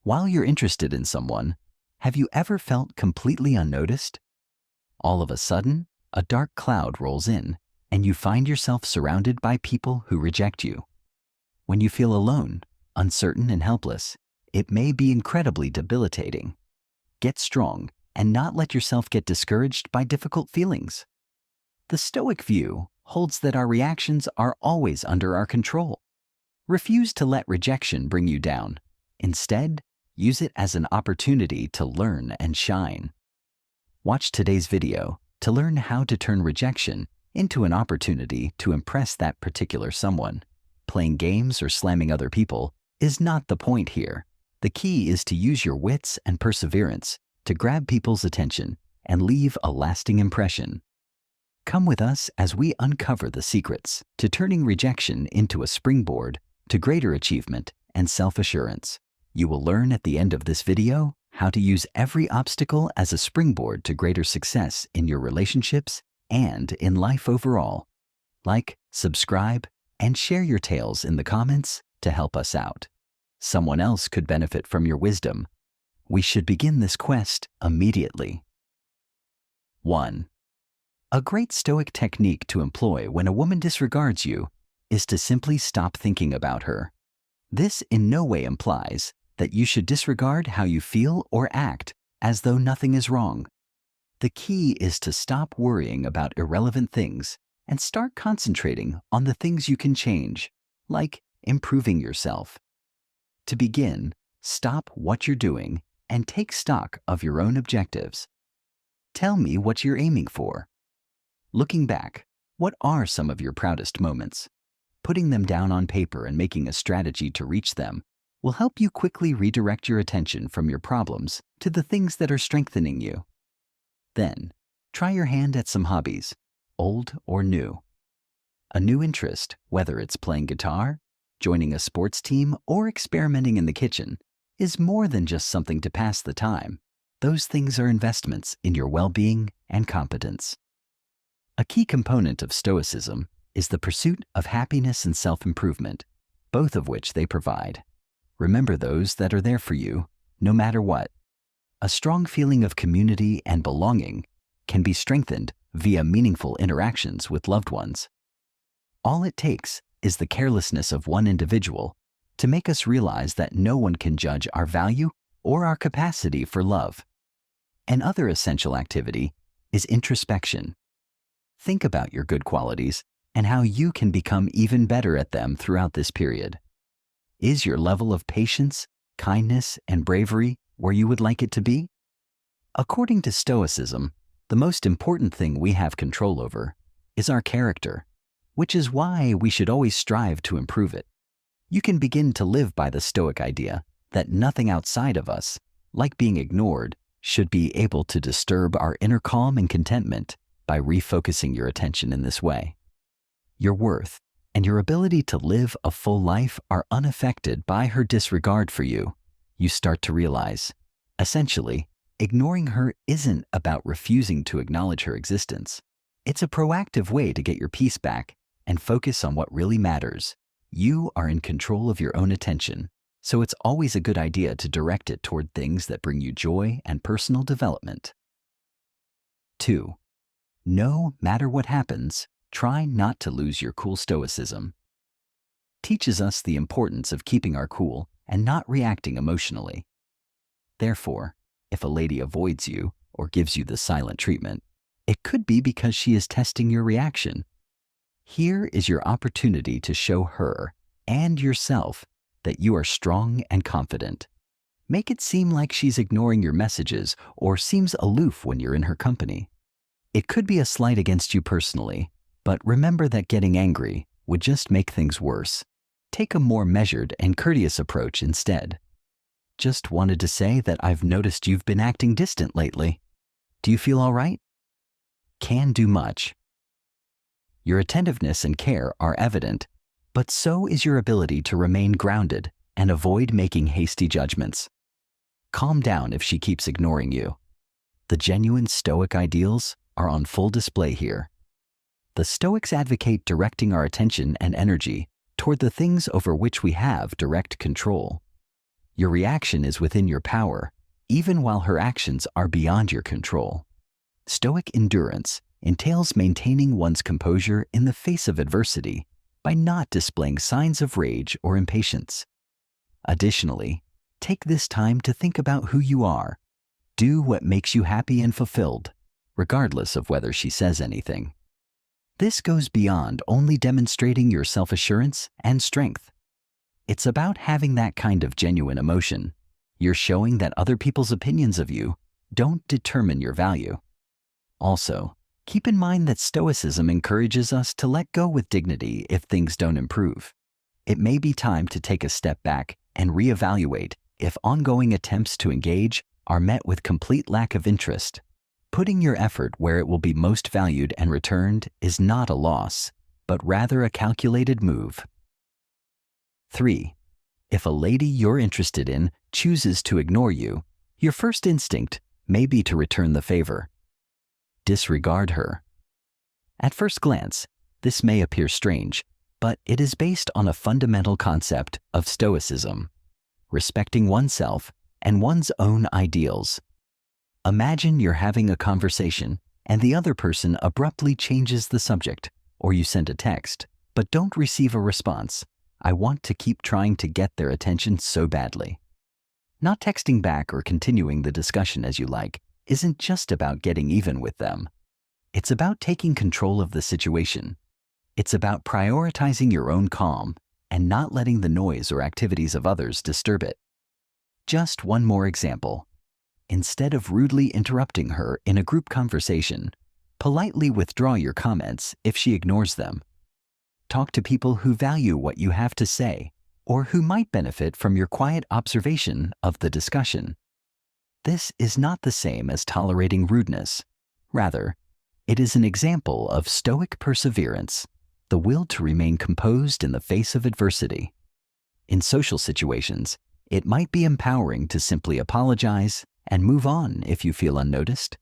While you're interested in someone, have you ever felt completely unnoticed? All of a sudden, a dark cloud rolls in, and you find yourself surrounded by people who reject you. When you feel alone, uncertain, and helpless, it may be incredibly debilitating. Get strong and not let yourself get discouraged by difficult feelings. The Stoic view holds that our reactions are always under our control. Refuse to let rejection bring you down. Instead, use it as an opportunity to learn and shine. Watch today's video to learn how to turn rejection into an opportunity to impress that particular someone. Playing games or slamming other people is not the point here. The key is to use your wits and perseverance to grab people's attention and leave a lasting impression. Come with us as we uncover the secrets to turning rejection into a springboard to greater achievement and self-assurance. You will learn at the end of this video how to use every obstacle as a springboard to greater success in your relationships and in life overall. Like, subscribe, and share your tales in the comments to help us out. Someone else could benefit from your wisdom. We should begin this quest immediately. 1. A great Stoic technique to employ when a woman disregards you is to simply stop thinking about her. This in no way implies that you should disregard how you feel or act as though nothing is wrong. The key is to stop worrying about irrelevant things and start concentrating on the things you can change, like improving yourself. To begin, stop what you're doing and take stock of your own objectives. Tell me what you're aiming for. Looking back, what are some of your proudest moments? Putting them down on paper and making a strategy to reach them will help you quickly redirect your attention from your problems to the things that are strengthening you. Then, try your hand at some hobbies, old or new. A new interest, whether it's playing guitar, joining a sports team, or experimenting in the kitchen, is more than just something to pass the time. Those things are investments in your well-being and competence. A key component of Stoicism is the pursuit of happiness and self-improvement, both of which they provide. Remember those that are there for you, no matter what. A strong feeling of community and belonging can be strengthened via meaningful interactions with loved ones. All it takes is the carelessness of one individual to make us realize that no one can judge our value or our capacity for love. Another essential activity is introspection. Think about your good qualities and how you can become even better at them throughout this period. Is your level of patience, kindness, and bravery where you would like it to be? According to Stoicism, the most important thing we have control over is our character, which is why we should always strive to improve it. You can begin to live by the Stoic idea that nothing outside of us, like being ignored, should be able to disturb our inner calm and contentment by refocusing your attention in this way. Your worth and your ability to live a full life are unaffected by her disregard for you. You start to realize, essentially, ignoring her isn't about refusing to acknowledge her existence. It's a proactive way to get your peace back and focus on what really matters. You are in control of your own attention, so it's always a good idea to direct it toward things that bring you joy and personal development. 2. No matter what happens, try not to lose your cool. Stoicism teaches us the importance of keeping our cool and not reacting emotionally. Therefore, if a lady avoids you or gives you the silent treatment, it could be because she is testing your reaction. Here is your opportunity to show her and yourself that you are strong and confident. Make it seem like she's ignoring your messages or seems aloof when you're in her company. It could be a slight against you personally, but remember that getting angry would just make things worse. Take a more measured and courteous approach instead. Just wanted to say that I've noticed you've been acting distant lately. Do you feel all right? Can do much. Your attentiveness and care are evident, but so is your ability to remain grounded and avoid making hasty judgments. Calm down if she keeps ignoring you. The genuine Stoic ideals are on full display here. The Stoics advocate directing our attention and energy toward the things over which we have direct control. Your reaction is within your power, even while her actions are beyond your control. Stoic endurance entails maintaining one's composure in the face of adversity by not displaying signs of rage or impatience. Additionally, take this time to think about who you are. Do what makes you happy and fulfilled, regardless of whether she says anything. This goes beyond only demonstrating your self-assurance and strength. It's about having that kind of genuine emotion. You're showing that other people's opinions of you don't determine your value. Also, keep in mind that Stoicism encourages us to let go with dignity if things don't improve. It may be time to take a step back and reevaluate if ongoing attempts to engage are met with complete lack of interest. Putting your effort where it will be most valued and returned is not a loss, but rather a calculated move. 3. If a lady you're interested in chooses to ignore you, your first instinct may be to return the favor. Disregard her. At first glance, this may appear strange, but it is based on a fundamental concept of Stoicism: respecting oneself and one's own ideals. Imagine you're having a conversation and the other person abruptly changes the subject, or you send a text, but don't receive a response. I want to keep trying to get their attention so badly. Not texting back or continuing the discussion as you like isn't just about getting even with them. It's about taking control of the situation. It's about prioritizing your own calm and not letting the noise or activities of others disturb it. Just one more example. Instead of rudely interrupting her in a group conversation, politely withdraw your comments if she ignores them. Talk to people who value what you have to say or who might benefit from your quiet observation of the discussion. This is not the same as tolerating rudeness. Rather, it is an example of Stoic perseverance, the will to remain composed in the face of adversity. In social situations, it might be empowering to simply apologize and move on if you feel unnoticed.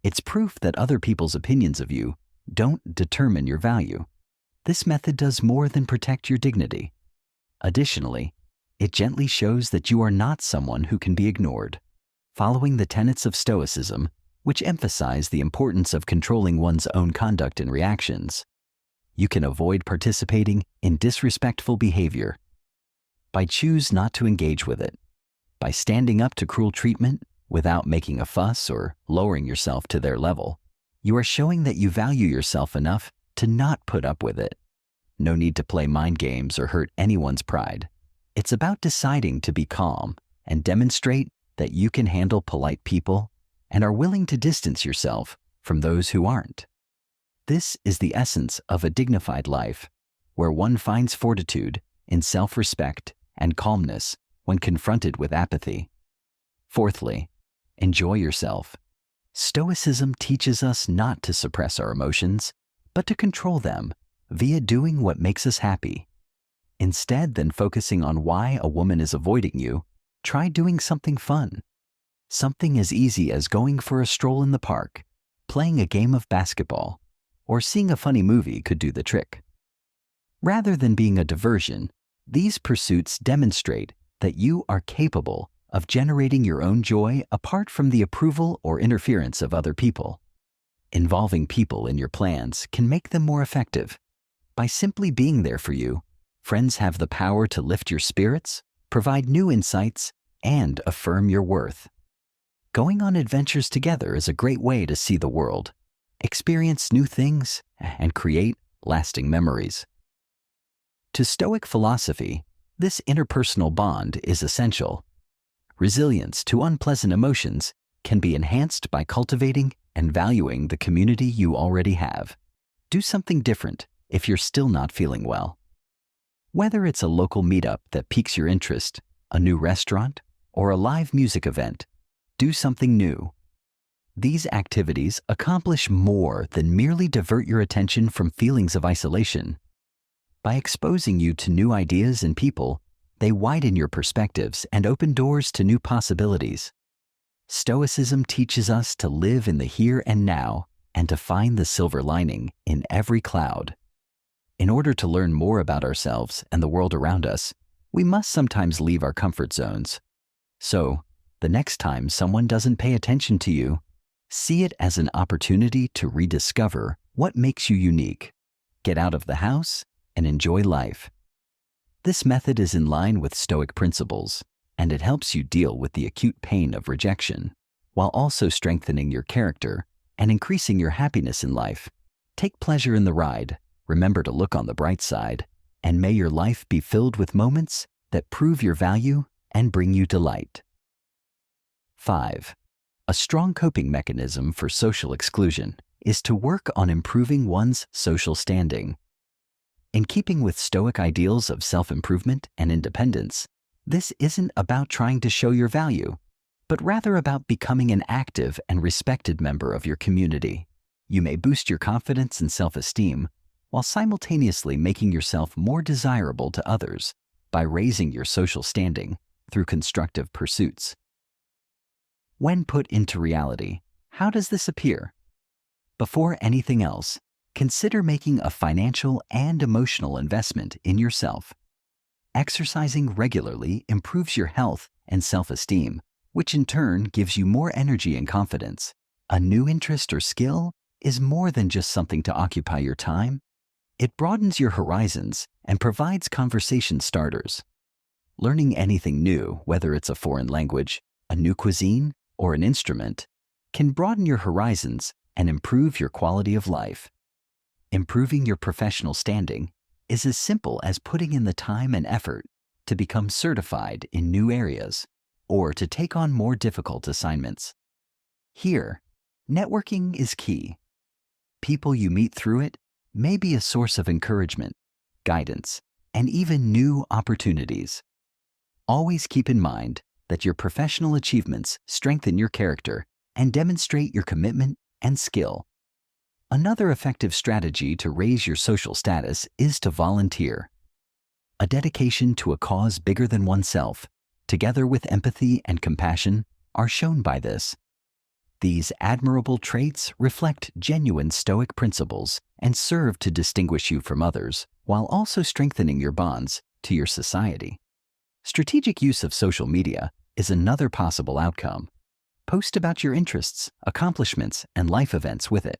It's proof that other people's opinions of you don't determine your value. This method does more than protect your dignity. Additionally, it gently shows that you are not someone who can be ignored. Following the tenets of Stoicism, which emphasize the importance of controlling one's own conduct and reactions, you can avoid participating in disrespectful behavior. By choose not to engage with it, by standing up to cruel treatment without making a fuss or lowering yourself to their level, you are showing that you value yourself enough to not put up with it. No need to play mind games or hurt anyone's pride. It's about deciding to be calm and demonstrate that you can handle polite people and are willing to distance yourself from those who aren't. This is the essence of a dignified life, where one finds fortitude in self-respect and calmness when confronted with apathy. Fourthly, enjoy yourself. Stoicism teaches us not to suppress our emotions, but to control them via doing what makes us happy. Instead than focusing on why a woman is avoiding you, try doing something fun. Something as easy as going for a stroll in the park, playing a game of basketball, or seeing a funny movie could do the trick. Rather than being a diversion, these pursuits demonstrate that you are capable of generating your own joy apart from the approval or interference of other people. Involving people in your plans can make them more effective. By simply being there for you, friends have the power to lift your spirits, provide new insights, and affirm your worth. Going on adventures together is a great way to see the world, experience new things, and create lasting memories. To Stoic philosophy, this interpersonal bond is essential. Resilience to unpleasant emotions can be enhanced by cultivating and valuing the community you already have. Do something different if you're still not feeling well. Whether it's a local meetup that piques your interest, a new restaurant, or a live music event, do something new. These activities accomplish more than merely divert your attention from feelings of isolation. By exposing you to new ideas and people, they widen your perspectives and open doors to new possibilities. Stoicism teaches us to live in the here and now and to find the silver lining in every cloud. In order to learn more about ourselves and the world around us, we must sometimes leave our comfort zones, So, the next time someone doesn't pay attention to you, see it as an opportunity to rediscover what makes you unique. Get out of the house and enjoy life. This method is in line with Stoic principles, and it helps you deal with the acute pain of rejection, while also strengthening your character and increasing your happiness in life. Take pleasure in the ride, remember to look on the bright side, and may your life be filled with moments that prove your value and bring you delight. 5. A strong coping mechanism for social exclusion is to work on improving one's social standing. In keeping with Stoic ideals of self-improvement and independence, this isn't about trying to show your value, but rather about becoming an active and respected member of your community. You may boost your confidence and self-esteem while simultaneously making yourself more desirable to others by raising your social standing through constructive pursuits. When put into reality, how does this appear? Before anything else, consider making a financial and emotional investment in yourself. Exercising regularly improves your health and self-esteem, which in turn gives you more energy and confidence. A new interest or skill is more than just something to occupy your time. It broadens your horizons and provides conversation starters. Learning anything new, whether it's a foreign language, a new cuisine, or an instrument, can broaden your horizons and improve your quality of life. Improving your professional standing is as simple as putting in the time and effort to become certified in new areas or to take on more difficult assignments. Here, networking is key. People you meet through it may be a source of encouragement, guidance, and even new opportunities. Always keep in mind that your professional achievements strengthen your character and demonstrate your commitment and skill. Another effective strategy to raise your social status is to volunteer. A dedication to a cause bigger than oneself, together with empathy and compassion, are shown by this. These admirable traits reflect genuine Stoic principles and serve to distinguish you from others, while also strengthening your bonds to your society. Strategic use of social media is another possible outcome. Post about your interests, accomplishments, and life events with it.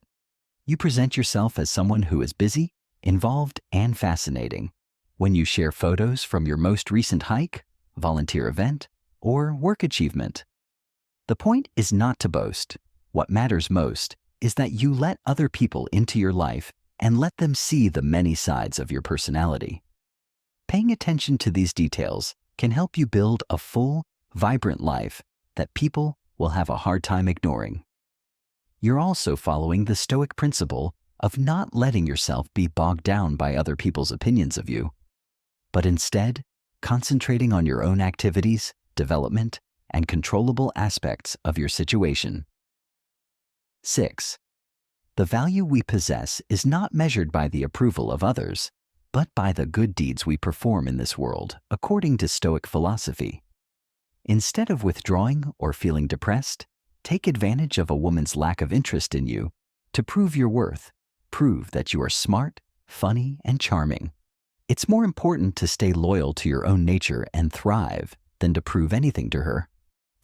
You present yourself as someone who is busy, involved, and fascinating. When you share photos from your most recent hike, volunteer event, or work achievement. The point is not to boast. What matters most is that you let other people into your life and let them see the many sides of your personality. Paying attention to these details can help you build a full, vibrant life that people will have a hard time ignoring. You're also following the Stoic principle of not letting yourself be bogged down by other people's opinions of you, but instead concentrating on your own activities, development, and controllable aspects of your situation. 6. The value we possess is not measured by the approval of others, but by the good deeds we perform in this world, according to Stoic philosophy. Instead of withdrawing or feeling depressed, take advantage of a woman's lack of interest in you to prove your worth. Prove that you are smart, funny, and charming. It's more important to stay loyal to your own nature and thrive than to prove anything to her.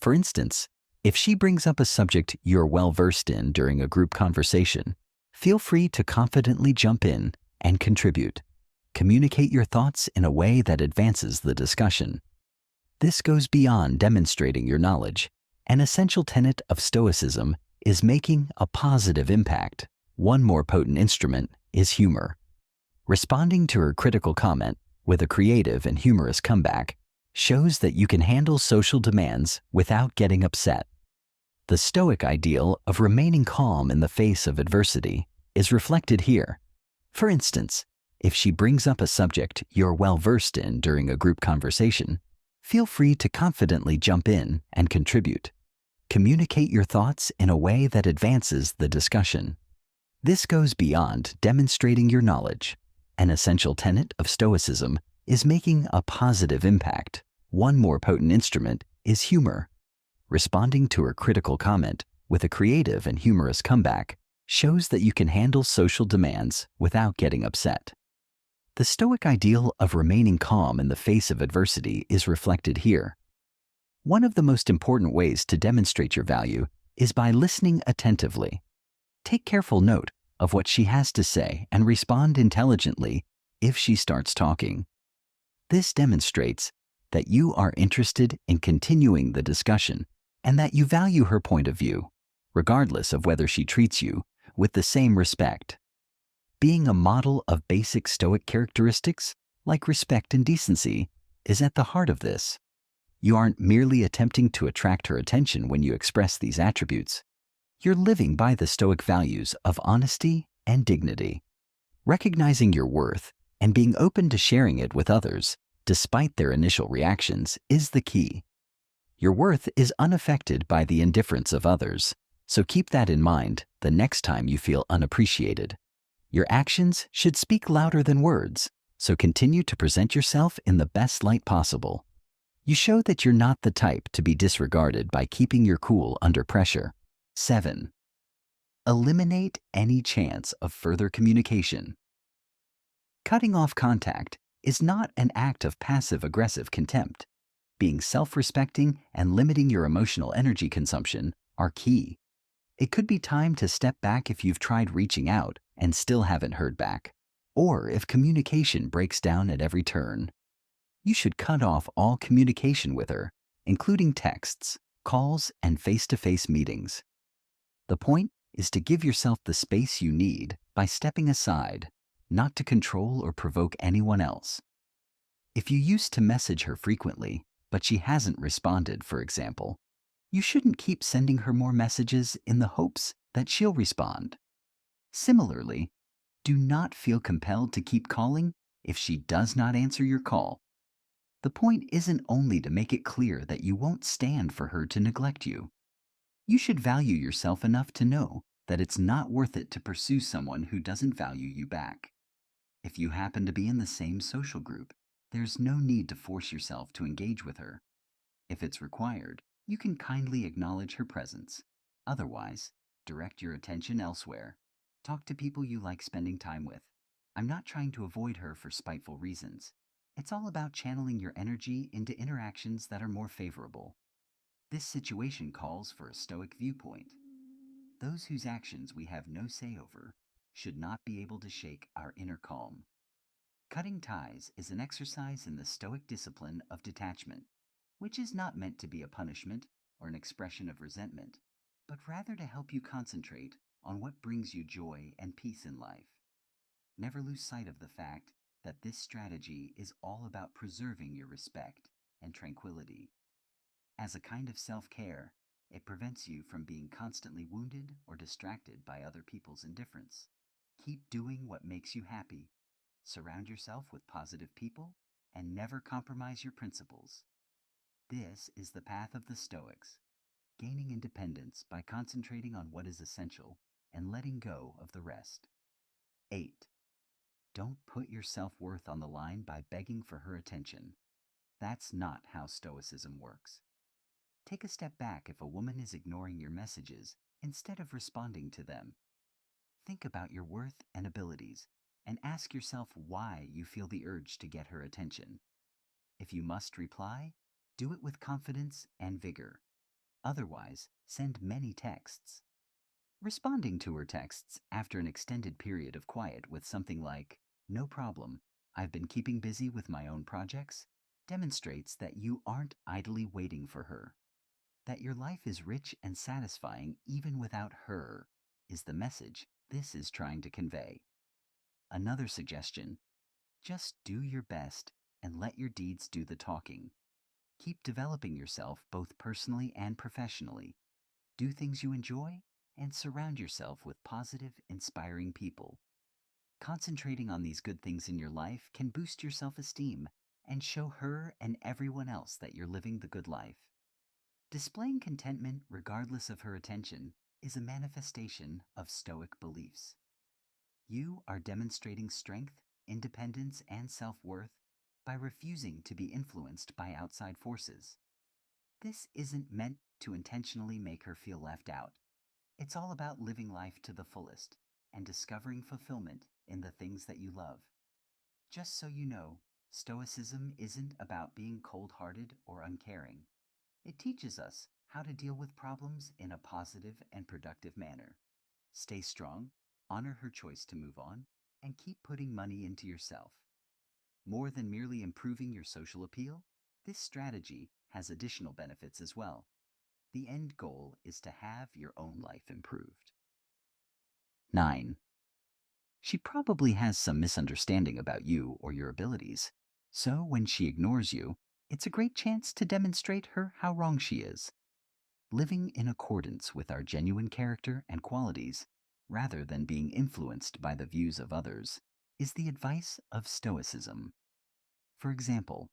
For instance, if she brings up a subject you're well-versed in during a group conversation, feel free to confidently jump in and contribute. Communicate your thoughts in a way that advances the discussion. This goes beyond demonstrating your knowledge. An essential tenet of Stoicism is making a positive impact. One more potent instrument is humor. Responding to her critical comment with a creative and humorous comeback shows that you can handle social demands without getting upset. The Stoic ideal of remaining calm in the face of adversity is reflected here. For instance, if she brings up a subject you're well-versed in during a group conversation, feel free to confidently jump in and contribute. Communicate your thoughts in a way that advances the discussion. This goes beyond demonstrating your knowledge. An essential tenet of Stoicism is making a positive impact. One more potent instrument is humor. Responding to her critical comment with a creative and humorous comeback shows that you can handle social demands without getting upset. The Stoic ideal of remaining calm in the face of adversity is reflected here. One of the most important ways to demonstrate your value is by listening attentively. Take careful note of what she has to say and respond intelligently if she starts talking. This demonstrates that you are interested in continuing the discussion and that you value her point of view, regardless of whether she treats you with the same respect. Being a model of basic Stoic characteristics, like respect and decency, is at the heart of this. You aren't merely attempting to attract her attention when you express these attributes. You're living by the Stoic values of honesty and dignity. Recognizing your worth and being open to sharing it with others, despite their initial reactions, is the key. Your worth is unaffected by the indifference of others, so keep that in mind the next time you feel unappreciated. Your actions should speak louder than words, so continue to present yourself in the best light possible. You show that you're not the type to be disregarded by keeping your cool under pressure. 7. Eliminate any chance of further communication. Cutting off contact is not an act of passive-aggressive contempt. Being self-respecting and limiting your emotional energy consumption are key. It could be time to step back if you've tried reaching out and still haven't heard back, or if communication breaks down at every turn. You should cut off all communication with her, including texts, calls, and face-to-face meetings. The point is to give yourself the space you need by stepping aside, not to control or provoke anyone else. If you used to message her frequently, but she hasn't responded, for example, you shouldn't keep sending her more messages in the hopes that she'll respond. Similarly, do not feel compelled to keep calling if she does not answer your call. The point isn't only to make it clear that you won't stand for her to neglect you. You should value yourself enough to know that it's not worth it to pursue someone who doesn't value you back. If you happen to be in the same social group, there's no need to force yourself to engage with her. If it's required, you can kindly acknowledge her presence. Otherwise, direct your attention elsewhere. Talk to people you like spending time with. I'm not trying to avoid her for spiteful reasons. It's all about channeling your energy into interactions that are more favorable. This situation calls for a Stoic viewpoint. Those whose actions we have no say over should not be able to shake our inner calm. Cutting ties is an exercise in the Stoic discipline of detachment, which is not meant to be a punishment or an expression of resentment, but rather to help you concentrate on what brings you joy and peace in life. Never lose sight of the fact that this strategy is all about preserving your respect and tranquility. As a kind of self-care, it prevents you from being constantly wounded or distracted by other people's indifference. Keep doing what makes you happy. Surround yourself with positive people and never compromise your principles. This is the path of the Stoics, gaining independence by concentrating on what is essential and letting go of the rest. 8. Don't put your self-worth on the line by begging for her attention. That's not how Stoicism works. Take a step back if a woman is ignoring your messages instead of responding to them. Think about your worth and abilities and ask yourself why you feel the urge to get her attention. If you must reply, do it with confidence and vigor. Otherwise, send many texts. Responding to her texts after an extended period of quiet with something like, "No problem, I've been keeping busy with my own projects," demonstrates that you aren't idly waiting for her. That your life is rich and satisfying even without her is the message this is trying to convey. Another suggestion: just do your best and let your deeds do the talking. Keep developing yourself both personally and professionally. Do things you enjoy and surround yourself with positive, inspiring people. Concentrating on these good things in your life can boost your self-esteem and show her and everyone else that you're living the good life. Displaying contentment regardless of her attention is a manifestation of Stoic beliefs. You are demonstrating strength, independence, and self-worth by refusing to be influenced by outside forces. This isn't meant to intentionally make her feel left out. It's all about living life to the fullest and discovering fulfillment in the things that you love. Just so you know, Stoicism isn't about being cold-hearted or uncaring. It teaches us how to deal with problems in a positive and productive manner. Stay strong, honor her choice to move on, and keep putting money into yourself. More than merely improving your social appeal, this strategy has additional benefits as well. The end goal is to have your own life improved. 9. She probably has some misunderstanding about you or your abilities, so when she ignores you, it's a great chance to demonstrate her how wrong she is. Living in accordance with our genuine character and qualities, rather than being influenced by the views of others, is the advice of Stoicism. For example,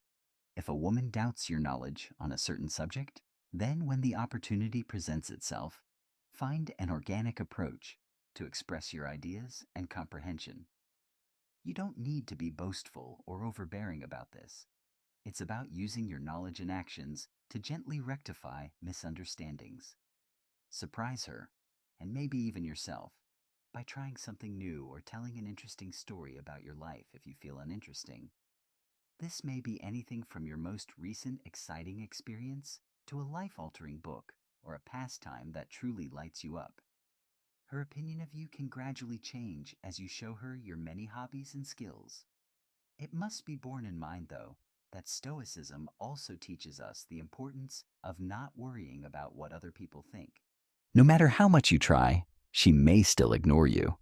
if a woman doubts your knowledge on a certain subject, then when the opportunity presents itself, find an organic approach to express your ideas and comprehension. You don't need to be boastful or overbearing about this. It's about using your knowledge and actions to gently rectify misunderstandings. Surprise her, and maybe even yourself, by trying something new or telling an interesting story about your life if you feel uninteresting. This may be anything from your most recent exciting experience to a life-altering book or a pastime that truly lights you up. Her opinion of you can gradually change as you show her your many hobbies and skills. It must be borne in mind, though, that Stoicism also teaches us the importance of not worrying about what other people think. No matter how much you try, she may still ignore you.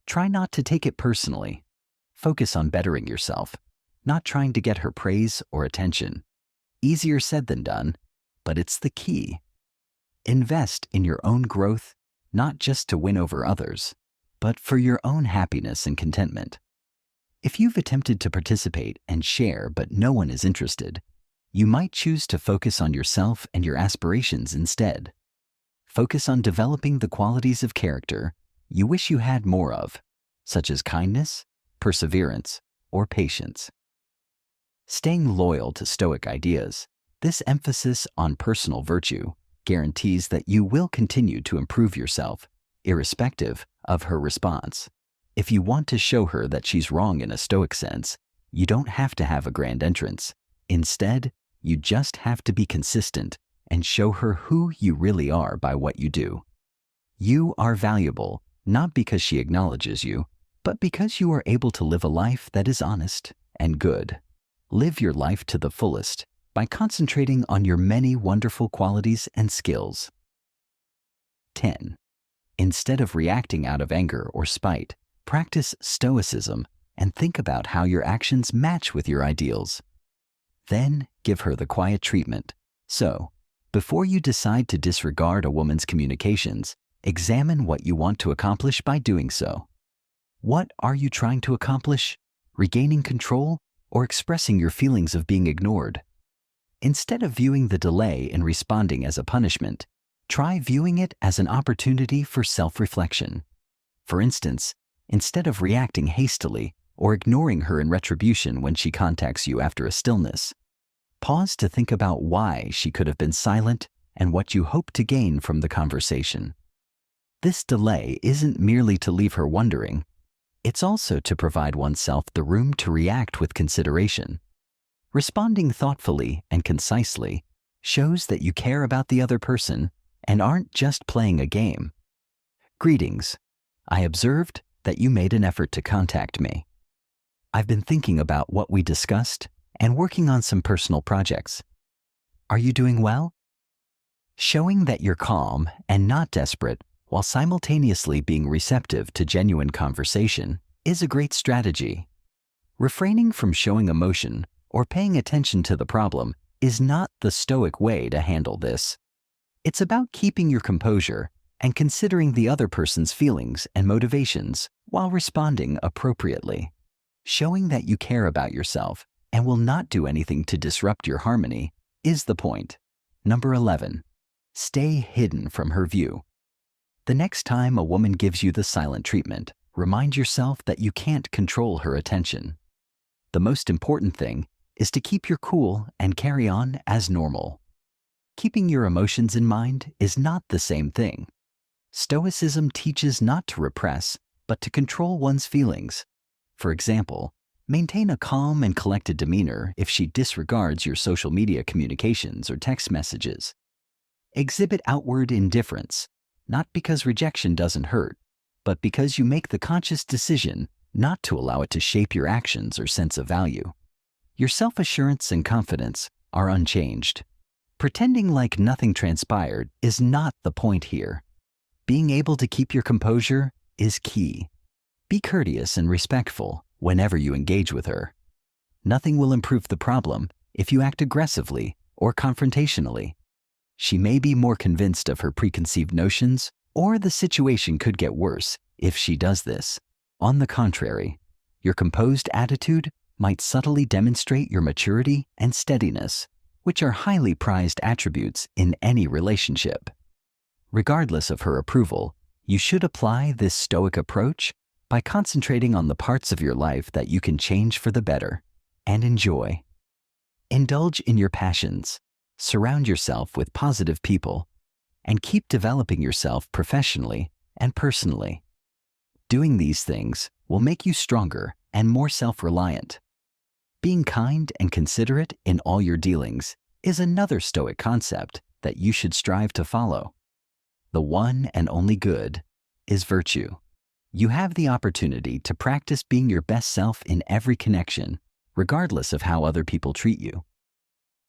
Try not to take it personally. Focus on bettering yourself, not trying to get her praise or attention. Easier said than done, but it's the key. Invest in your own growth, not just to win over others, but for your own happiness and contentment. If you've attempted to participate and share but no one is interested, you might choose to focus on yourself and your aspirations instead. Focus on developing the qualities of character you wish you had more of, such as kindness, perseverance, or patience. Staying loyal to Stoic ideas, this emphasis on personal virtue guarantees that you will continue to improve yourself, irrespective of her response. If you want to show her that she's wrong in a Stoic sense, you don't have to have a grand entrance. Instead, you just have to be consistent and show her who you really are by what you do. You are valuable, not because she acknowledges you, but because you are able to live a life that is honest and good. Live your life to the fullest by concentrating on your many wonderful qualities and skills. 10. Instead of reacting out of anger or spite, practice Stoicism and think about how your actions match with your ideals. Then give her the quiet treatment. So, before you decide to disregard a woman's communications, examine what you want to accomplish by doing so. What are you trying to accomplish? Regaining control or expressing your feelings of being ignored? Instead of viewing the delay in responding as a punishment, try viewing it as an opportunity for self-reflection. For instance, instead of reacting hastily or ignoring her in retribution when she contacts you after a stillness, pause to think about why she could have been silent and what you hope to gain from the conversation. This delay isn't merely to leave her wondering, it's also to provide oneself the room to react with consideration. Responding thoughtfully and concisely shows that you care about the other person and aren't just playing a game. Greetings. I observed that you made an effort to contact me. I've been thinking about what we discussed and working on some personal projects. Are you doing well? Showing that you're calm and not desperate while simultaneously being receptive to genuine conversation is a great strategy. Refraining from showing emotion or paying attention to the problem is not the Stoic way to handle this. It's about keeping your composure and considering the other person's feelings and motivations while responding appropriately. Showing that you care about yourself and will not do anything to disrupt your harmony is the point. Number 11. Stay hidden from her view. The next time a woman gives you the silent treatment, remind yourself that you can't control her attention. The most important thing is to keep your cool and carry on as normal. Keeping your emotions in mind is not the same thing. Stoicism teaches not to repress, but to control one's feelings. For example, Maintain a calm and collected demeanor if she disregards your social media communications or text messages. Exhibit outward indifference, not because rejection doesn't hurt, but because you make the conscious decision not to allow it to shape your actions or sense of value. Your self-assurance and confidence are unchanged. Pretending like nothing transpired is not the point here. Being able to keep your composure is key. Be courteous and respectful whenever you engage with her. Nothing will improve the problem if you act aggressively or confrontationally. She may be more convinced of her preconceived notions, or the situation could get worse if she does this. On the contrary, your composed attitude might subtly demonstrate your maturity and steadiness, which are highly prized attributes in any relationship. Regardless of her approval, you should apply this Stoic approach by concentrating on the parts of your life that you can change for the better and enjoy. Indulge in your passions, surround yourself with positive people, and keep developing yourself professionally and personally. Doing these things will make you stronger and more self-reliant. Being kind and considerate in all your dealings is another Stoic concept that you should strive to follow. The one and only good is virtue. You have the opportunity to practice being your best self in every connection, regardless of how other people treat you.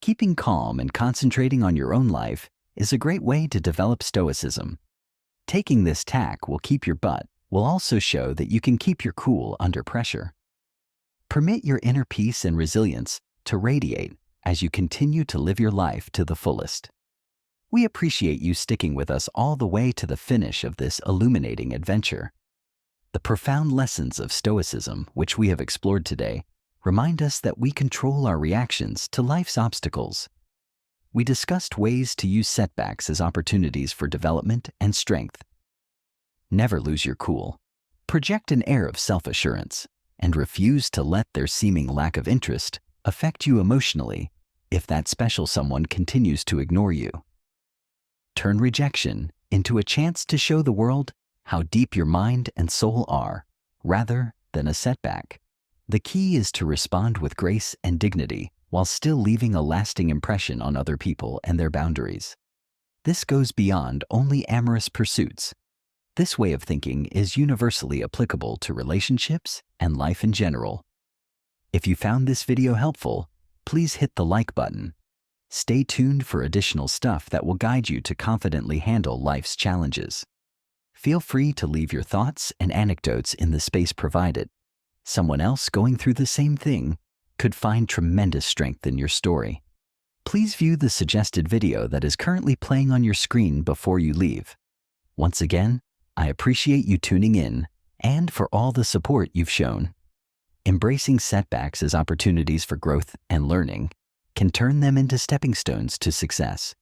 Keeping calm and concentrating on your own life is a great way to develop Stoicism. Taking this tack will keep your butt, will also show that you can keep your cool under pressure. Permit your inner peace and resilience to radiate as you continue to live your life to the fullest. We appreciate you sticking with us all the way to the finish of this illuminating adventure. The profound lessons of Stoicism, which we have explored today, remind us that we control our reactions to life's obstacles. We discussed ways to use setbacks as opportunities for development and strength. Never lose your cool. Project an air of self-assurance and refuse to let their seeming lack of interest affect you emotionally if that special someone continues to ignore you. Turn rejection into a chance to show the world how deep your mind and soul are, rather than a setback. The key is to respond with grace and dignity while still leaving a lasting impression on other people and their boundaries. This goes beyond only amorous pursuits. This way of thinking is universally applicable to relationships and life in general. If you found this video helpful, please hit the like button. Stay tuned for additional stuff that will guide you to confidently handle life's challenges. Feel free to leave your thoughts and anecdotes in the space provided. Someone else going through the same thing could find tremendous strength in your story. Please view the suggested video that is currently playing on your screen before you leave. Once again, I appreciate you tuning in and for all the support you've shown. Embracing setbacks as opportunities for growth and learning can turn them into stepping stones to success.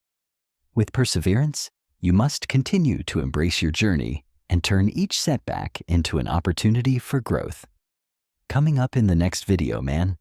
With perseverance, you must continue to embrace your journey and turn each setback into an opportunity for growth. Coming up in the next video, man.